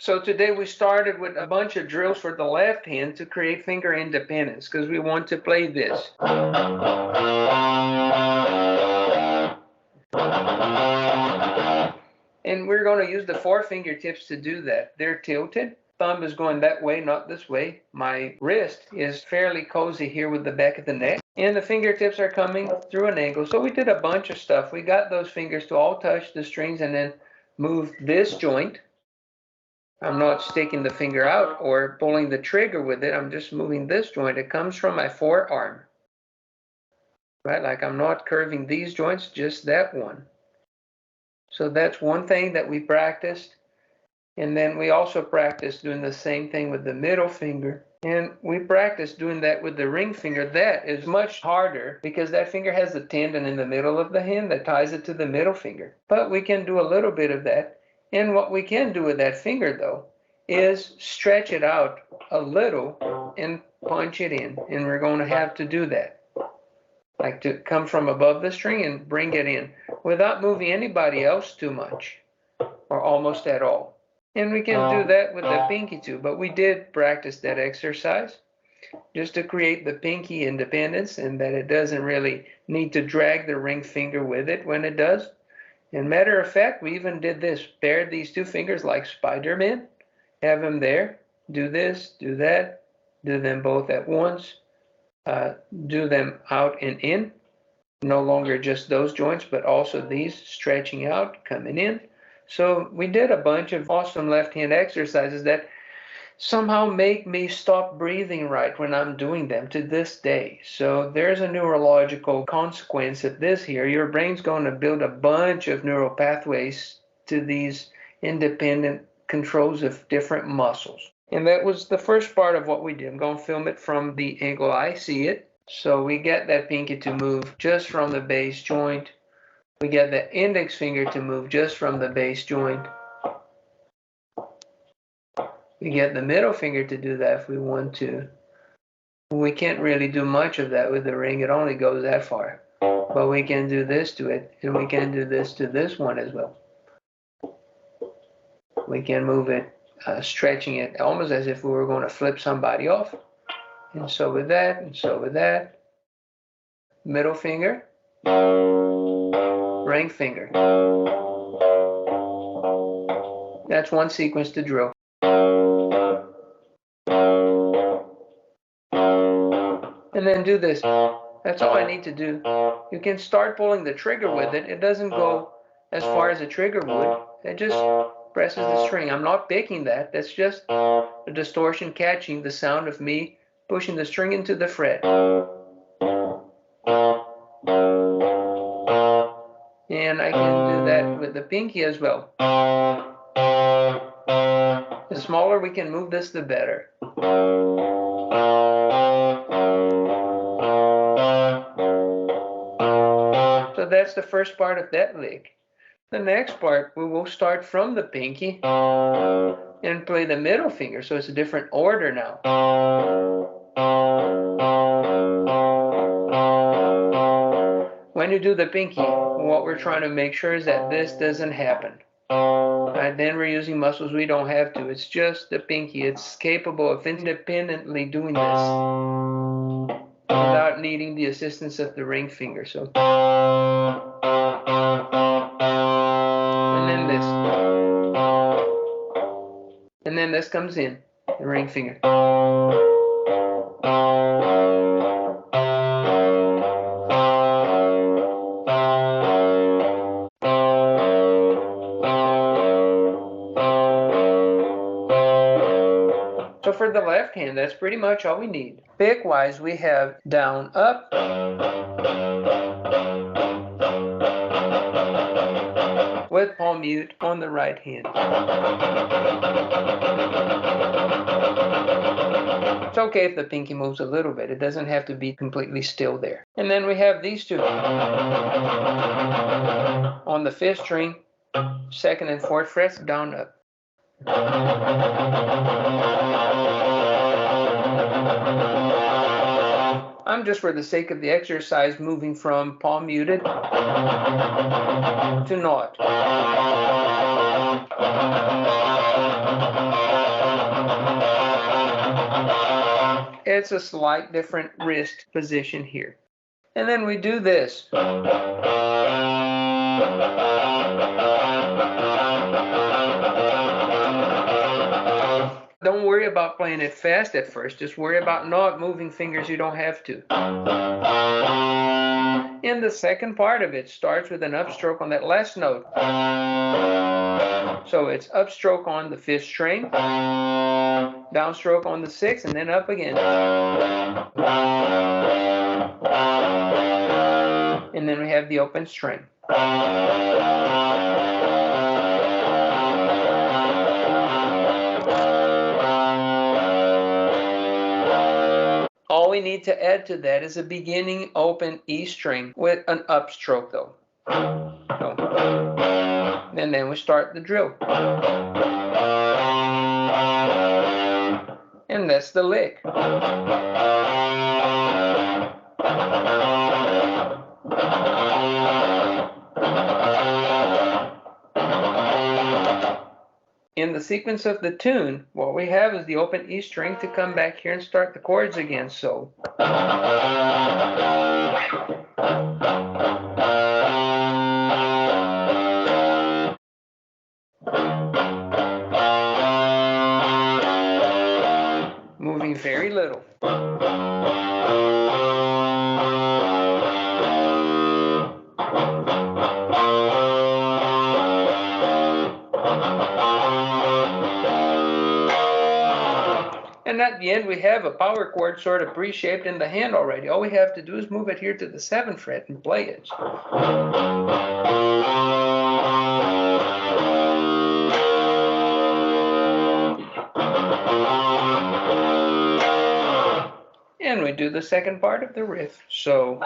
So today we started with a bunch of drills for the left hand to create finger independence because we want to play this. And we're going to use the 4 fingertips to do that. They're tilted. Thumb is going that way, not this way. My wrist is fairly cozy here with the back of the neck. And the fingertips are coming through an angle. So we did a bunch of stuff. We got those fingers to all touch the strings and then move this joint. I'm not sticking the finger out or pulling the trigger with it. I'm just moving this joint. It comes from my forearm. Right? Like I'm not curving these joints, just that one. So that's one thing that we practiced. And then we also practiced doing the same thing with the middle finger. And we practiced doing that with the ring finger. That is much harder because that finger has a tendon in the middle of the hand that ties it to the middle finger. But we can do a little bit of that. And what we can do with that finger, though, is stretch it out a little and punch it in. And we're going to have to do that. Like to come from above the string and bring it in without moving anybody else too much or almost at all. And we can do that with the pinky too, but we did practice that exercise just to create the pinky independence and that it doesn't really need to drag the ring finger with it when it does. And matter of fact, we even did this, paired these 2 fingers like Spider-Man, have them there, do this, do that, do them both at once, do them out and in, no longer just those joints, but also these stretching out, coming in. So we did a bunch of awesome left hand exercises that somehow make me stop breathing right when I'm doing them to this day. So there's a neurological consequence of this here. Your brain's going to build a bunch of neural pathways to these independent controls of different muscles. And that was the first part of what we did. I'm going to film it from the angle I see it. So we get that pinky to move just from the base joint. We get the index finger to move just from the base joint. We get the middle finger to do that if we want to. We can't really do much of that with the ring. It only goes that far. But we can do this to it, and we can do this to this one as well. We can move it, stretching it almost as if we were going to flip somebody off. And so with that, and so with that. Middle finger. Ring finger. That's one sequence to drill. And then do this. That's all I need to do. You can start pulling the trigger with it. It doesn't go as far as a trigger would. It just presses the string. I'm not picking that. That's just a distortion catching the sound of me pushing the string into the fret. And I can do that with the pinky as well. The smaller we can move this, the better. So that's the first part of that lick. The next part, we will start from the pinky and play the middle finger, so it's a different order now. When you do the pinky, what we're trying to make sure is that this doesn't happen. Right, then we're using muscles we don't have to. It's just the pinky. It's capable of independently doing this without needing the assistance of the ring finger. So, and then this. And then this comes in, the ring finger. So for the left hand, that's pretty much all we need. Pick-wise, we have down, up, with palm mute on the right hand. It's okay if the pinky moves a little bit. It doesn't have to be completely still there. And then we have these two. On the 5th string, 2nd and 4th frets, down, up. I'm just for the sake of the exercise moving from palm muted to not. It's a slight different wrist position here. And then we do this. Don't worry about playing it fast at first. Just worry about not moving fingers you don't have to. In the second part of it starts with an upstroke on that last note. So it's upstroke on the 5th string, downstroke on the 6th, and then up again. And then we have the open string. All we need to add to that is a beginning open E string with an upstroke though. So, and then we start the drill. And that's the lick. In the sequence of the tune, what we have is the open E string to come back here and start the chords again. So moving very little. And at the end, we have a power chord sort of pre-shaped in the hand already. All we have to do is move it here to the 7th fret and play it. And we do the second part of the riff. So